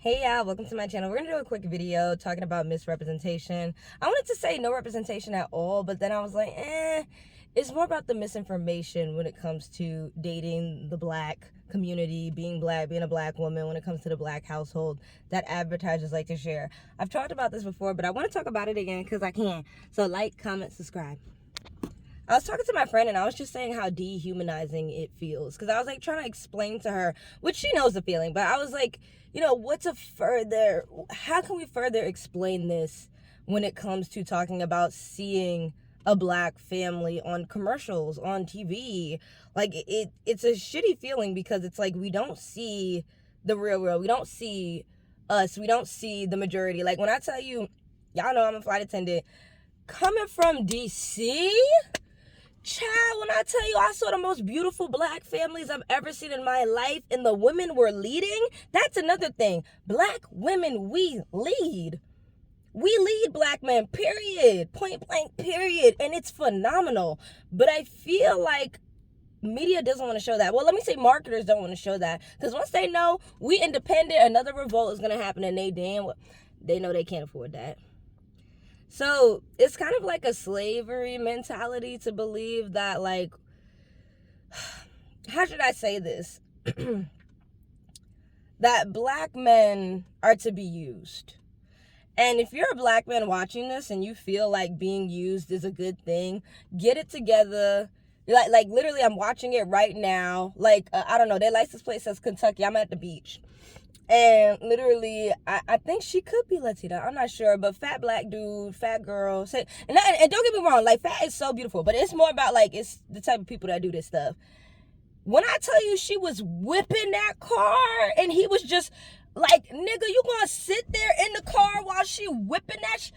Hey y'all, welcome to my channel. We're gonna do a quick video talking about misrepresentation. I wanted to say no representation at all, but then I was like, it's more about the misinformation when it comes to dating the black community, being black, being a black woman, when it comes to the black household that advertisers like to share. I've talked about this before, but I want to talk about it again because I can. So like, comment, subscribe. I was talking to my friend and I was just saying how dehumanizing it feels, because I was like trying to explain to her, which she knows the feeling, but I was like, how can we further explain this when it comes to talking about seeing a black family on commercials, on TV? Like it's a shitty feeling because it's like we don't see the real world. We don't see us. We don't see the majority. Like when I tell you, y'all know I'm a flight attendant, coming from DC, child, when I tell you I saw the most beautiful black families I've ever seen in my life, and the women were leading, that's another thing. Black women, we lead. We lead black men, period. Point blank, period. And it's phenomenal. But I feel like media doesn't want to show that. Well, let me say marketers don't want to show that. Because once they know we independent, another revolt is going to happen, and they know they can't afford that. So it's kind of like a slavery mentality to believe that, like, how should I say this? That black men are to be used. And if you're a black man watching this and you feel like being used is a good thing, get it together. Like literally, I'm watching it right now. Like, I don't know, their license plate says Kentucky. I'm at the beach. And literally, I think she could be Latina. I'm not sure. But fat black dude, fat girl. And don't get me wrong, like, fat is so beautiful. But it's more about, like, it's the type of people that do this stuff. When I tell you she was whipping that car, and he was just like, nigga, you gonna sit there in the car while she whipping that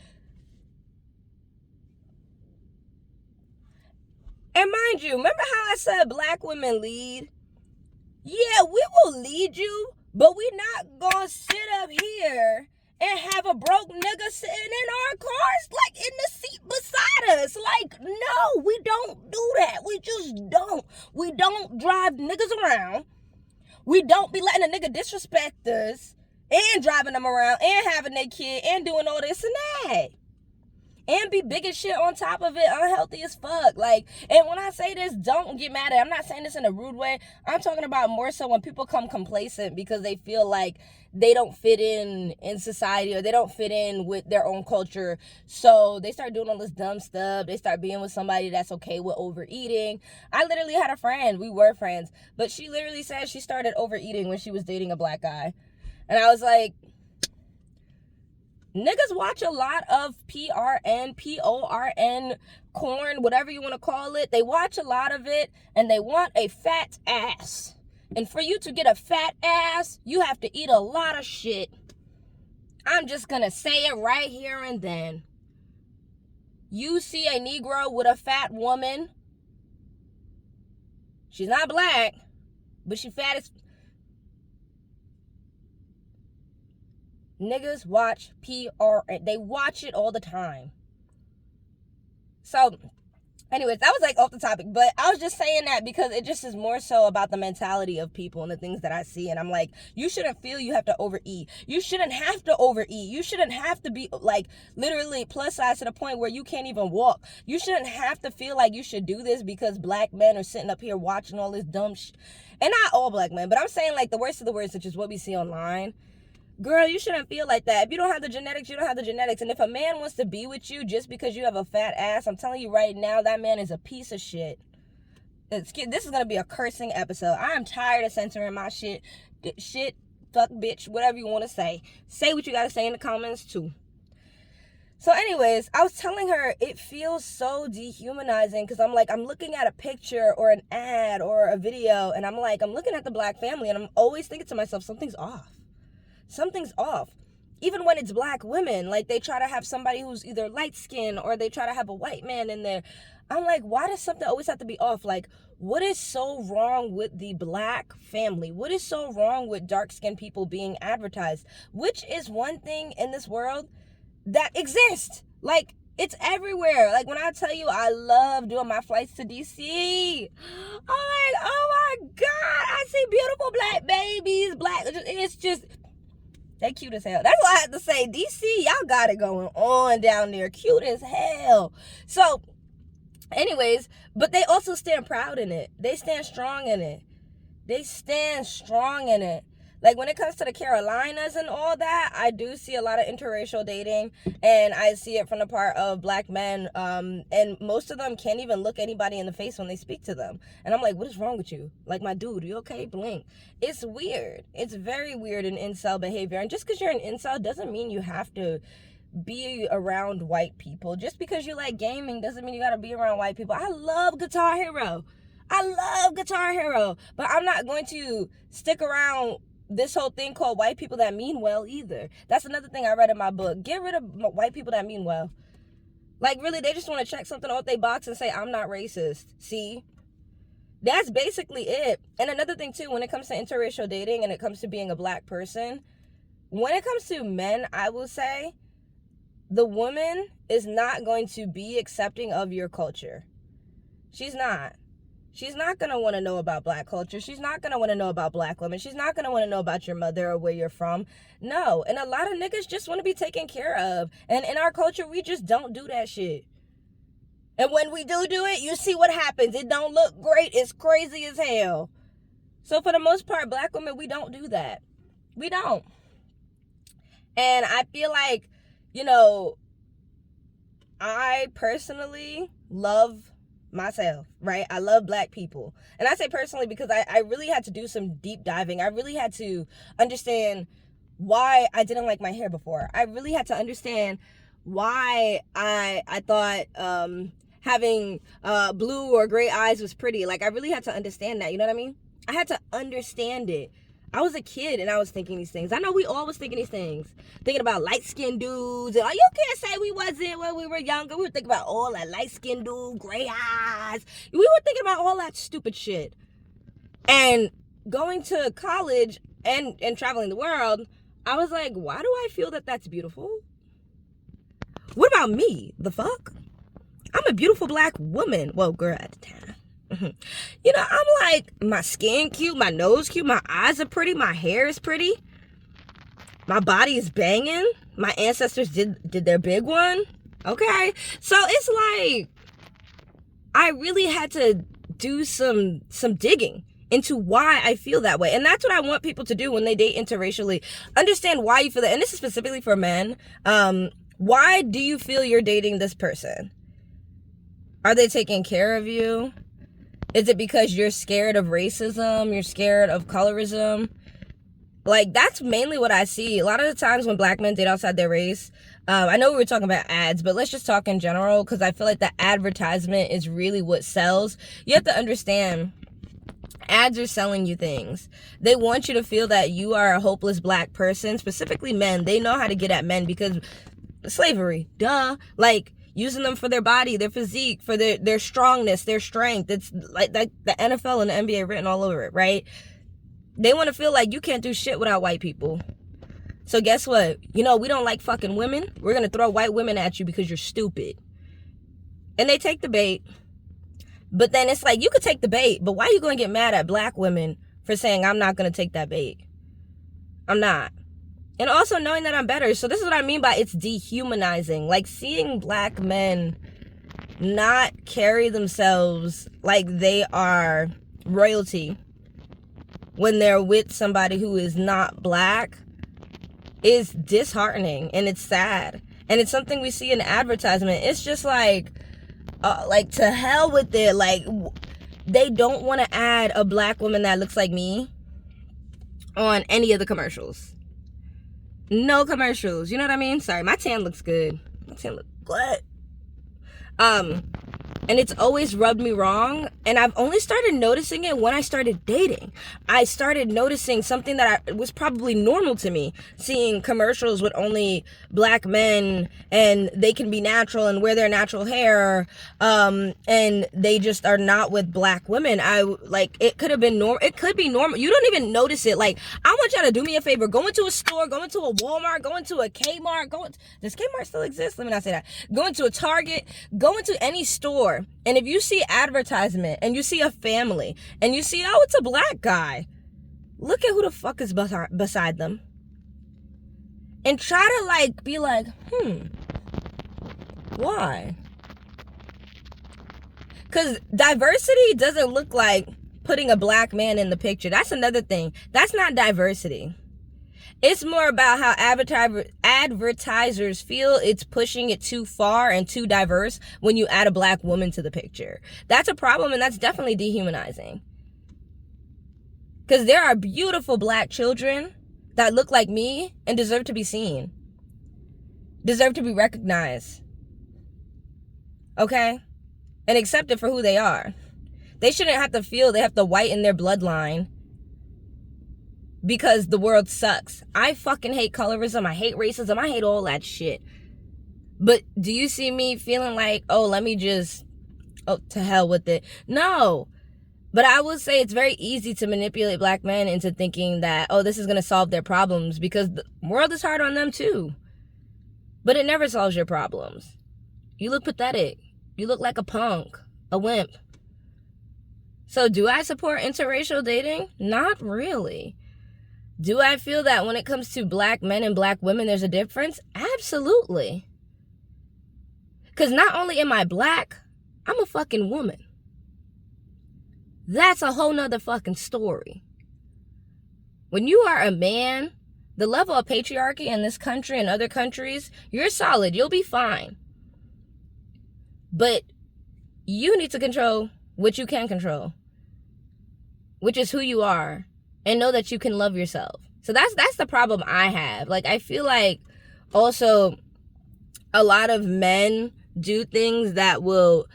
And mind you, remember how I said black women lead? Yeah, we will lead you, but we not gonna sit up here and have a broke nigga sitting in our cars, like in the seat beside us. Like, no, we don't do that. We just don't. We don't drive niggas around. We don't be letting a nigga disrespect us and driving them around and having their kid and doing all this and that. And be big as shit on top of it, unhealthy as fuck. Like, and when I say this, don't get mad at it. I'm not saying this in a rude way. I'm talking about more so when people come complacent because they feel like they don't fit in society, or they don't fit in with their own culture. So they start doing all this dumb stuff. They start being with somebody that's okay with overeating. I literally had a friend. We were friends. But she literally said she started overeating when she was dating a black guy. And I was like, niggas watch a lot of PRN, PORN, corn, whatever you want to call it. They watch a lot of it, and they want a fat ass. And for you to get a fat ass, you have to eat a lot of shit. I'm just going to say it right here and then. You see a Negro with a fat woman. She's not black, but she fat as... Niggas watch PRN. They watch it all the time. So, anyways, that was like off the topic. But I was just saying that because it just is more so about the mentality of people and the things that I see. And I'm like, you shouldn't feel you have to overeat. You shouldn't have to overeat. You shouldn't have to be like literally plus size to the point where you can't even walk. You shouldn't have to feel like you should do this because black men are sitting up here watching all this dumb shit. And not all black men, but I'm saying like the worst of the worst, which is what we see online. Girl, you shouldn't feel like that. If you don't have the genetics, you don't have the genetics. And if a man wants to be with you just because you have a fat ass, I'm telling you right now, that man is a piece of shit. This is going to be a cursing episode. I am tired of censoring my shit. Shit, fuck, bitch, whatever you want to say. Say what you got to say in the comments, too. So anyways, I was telling her it feels so dehumanizing because I'm like, I'm looking at a picture or an ad or a video, and I'm like, I'm looking at the black family, and I'm always thinking to myself, something's off. Something's off. Even when it's black women, like they try to have somebody who's either light skinned or they try to have a white man in there. I'm like, why does something always have to be off? Like, what is so wrong with the black family? What is so wrong with dark skinned people being advertised? Which is one thing in this world that exists. Like, it's everywhere. Like, when I tell you I love doing my flights to DC, I'm like, oh my God, I see beautiful black babies. It's just, They cute as hell. That's what I have to say. DC, y'all got it going on down there. Cute as hell. So, anyways, but they also stand proud in it. They stand strong in it. They stand strong in it. Like, when it comes to the Carolinas and all that, I do see a lot of interracial dating, and I see it from the part of black men, and most of them can't even look anybody in the face when they speak to them. And I'm like, what is wrong with you? Like, my dude, you okay? Blink. It's weird. It's very weird in incel behavior. And just because you're an incel doesn't mean you have to be around white people. Just because you like gaming doesn't mean you gotta be around white people. I love Guitar Hero. But I'm not going to stick around this whole thing called white people that mean well either. That's another thing I read in my book. Get rid of white people that mean well. Like, really, they just want to check something off their box and say, I'm not racist. See? That's basically it. And another thing, too, when it comes to interracial dating and it comes to being a black person, when it comes to men, I will say, the woman is not going to be accepting of your culture. She's not. She's not going to want to know about black culture. She's not going to want to know about black women. She's not going to want to know about your mother or where you're from. No. And a lot of niggas just want to be taken care of. And in our culture, we just don't do that shit. And when we do it, you see what happens. It don't look great. It's crazy as hell. So for the most part, black women, we don't do that. We don't. And I feel like, you know, I personally love myself, right? I love black people. And I say personally because I really had to do some deep diving. I really had to understand why I didn't like my hair before. I really had to understand why I thought having blue or gray eyes was pretty. Like, I really had to understand that, you know what I mean? I had to understand it. I was a kid and I was thinking these things. I know we all was thinking these things. Thinking about light-skinned dudes. And, oh, you can't say we wasn't when we were younger. We were thinking about all that light-skinned dude, gray eyes. We were thinking about all that stupid shit. And going to college and traveling the world, I was like, why do I feel that that's beautiful? What about me? The fuck? I'm a beautiful black woman. Well, girl at the time. You know, I'm like, my skin cute, my nose cute, my eyes are pretty, my hair is pretty, my body is banging, my ancestors did their big one. Okay, so it's like I really had to do some digging into why I feel that way. And that's what I want people to do when they date interracially. Understand why you feel that. And this is specifically for men. Why do you feel you're dating this person? Are they taking care of you? Is it because you're scared of racism? You're scared of colorism? Like, that's mainly what I see. A lot of the times when black men date outside their race, I know we were talking about ads, but let's just talk in general, because I feel like the advertisement is really what sells. You have to understand, ads are selling you things. They want you to feel that you are a hopeless black person, specifically men. They know how to get at men because slavery, duh. Like, using them for their body, their physique, for their strongness, their strength. It's like the NFL and the NBA written all over it, right? They want to feel like you can't do shit without white people. So guess what? You know, we don't like fucking women. We're going to throw white women at you because you're stupid. And they take the bait. But then it's like, you could take the bait, but why are you going to get mad at black women for saying, I'm not going to take that bait? I'm not. And also knowing that I'm better. So this is what I mean by it's dehumanizing. Like, seeing black men not carry themselves like they are royalty when they're with somebody who is not black is disheartening, and it's sad. And it's something we see in advertisement. It's just like to hell with it. Like, they don't want to add a black woman that looks like me on any of the commercials. No commercials. You know what I mean? Sorry, my tan looks good. My tan looks good. And it's always rubbed me wrong. And I've only started noticing it when I started dating. I started noticing something that was probably normal to me. Seeing commercials with only black men and they can be natural and wear their natural hair. And they just are not with black women. It could have been normal. It could be normal. You don't even notice it. Like, I want y'all to do me a favor. Go into a store, go into a Walmart, go into a Kmart. Does Kmart still exist? Let me not say that. Go into a Target, go into any store. And if you see advertisement and you see a family and you see, oh, it's a black guy, look at who the fuck is beside them. and try to like be like, why? Because diversity doesn't look like putting a black man in the picture. That's another thing. That's not diversity. It's more about how advertisers feel it's pushing it too far and too diverse when you add a black woman to the picture. That's a problem, and that's definitely dehumanizing. Because there are beautiful black children that look like me and deserve to be seen. Deserve to be recognized. Okay? And accepted for who they are. They shouldn't have to feel they have to whiten their bloodline because the world sucks. I fucking hate colorism. I hate racism. I hate all that shit. But do you see me feeling like, let me just, to hell with it? No. But I will say it's very easy to manipulate black men into thinking that, this is going to solve their problems because the world is hard on them too. But it never solves your problems. You look pathetic. You look like a punk, a wimp. So do I support interracial dating? Not really. Do I feel that when it comes to black men and black women, there's a difference? Absolutely. Because not only am I black, I'm a fucking woman. That's a whole nother fucking story. When you are a man, the level of patriarchy in this country and other countries, you're solid. You'll be fine. But you need to control what you can control, which is who you are, and know that you can love yourself. So that's the problem I have. Like, I feel like also a lot of men do things that will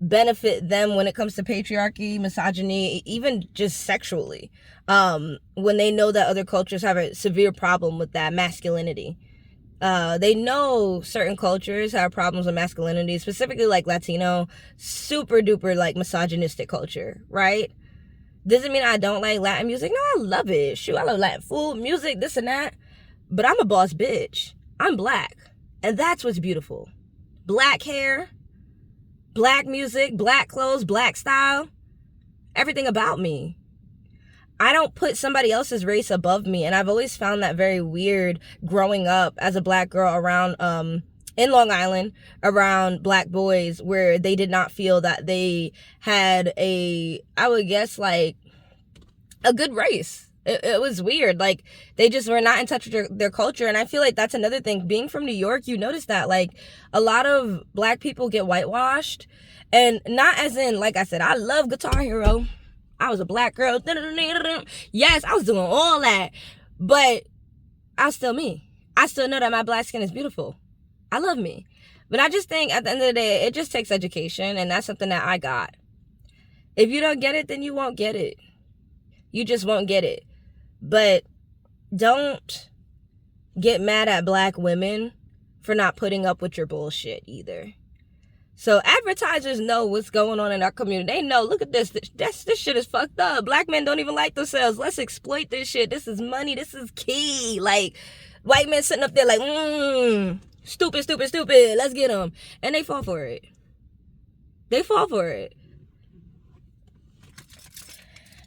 benefit them when it comes to patriarchy, misogyny, even just sexually, when they know that other cultures have a severe problem with that masculinity. They know certain cultures have problems with masculinity, specifically like Latino, super duper like misogynistic culture, right? Doesn't mean I don't like Latin music. No, I love it. Shoot, I love Latin food, music, this and that. But I'm a boss bitch. I'm black. And that's what's beautiful. Black hair, black music, black clothes, black style. Everything about me. I don't put somebody else's race above me. And I've always found that very weird growing up as a black girl around, in Long Island, around black boys, where they did not feel that they had I would guess, like, a good race. It was weird. Like, they just were not in touch with their culture. And I feel like that's another thing. Being from New York, you notice that, like, a lot of black people get whitewashed. And not as in, like I said, I love Guitar Hero. I was a black girl. Yes, I was doing all that. But I was still me. I still know that my black skin is beautiful. I love me. But I just think at the end of the day, it just takes education. And that's something that I got. If you don't get it, then you won't get it. You just won't get it. But don't get mad at black women for not putting up with your bullshit either. So advertisers know what's going on in our community. They know, look at this. This shit is fucked up. Black men don't even like themselves. Let's exploit this shit. This is money. This is key. Like, white men sitting up there like, stupid. Let's get them. And they fall for it. They fall for it.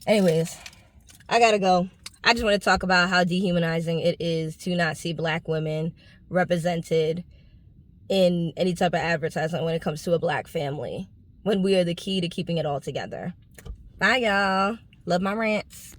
Anyways, I gotta go. I just want to talk about how dehumanizing it is to not see black women represented in any type of advertisement when it comes to a black family, when we are the key to keeping it all together. Bye, y'all. Love my rants.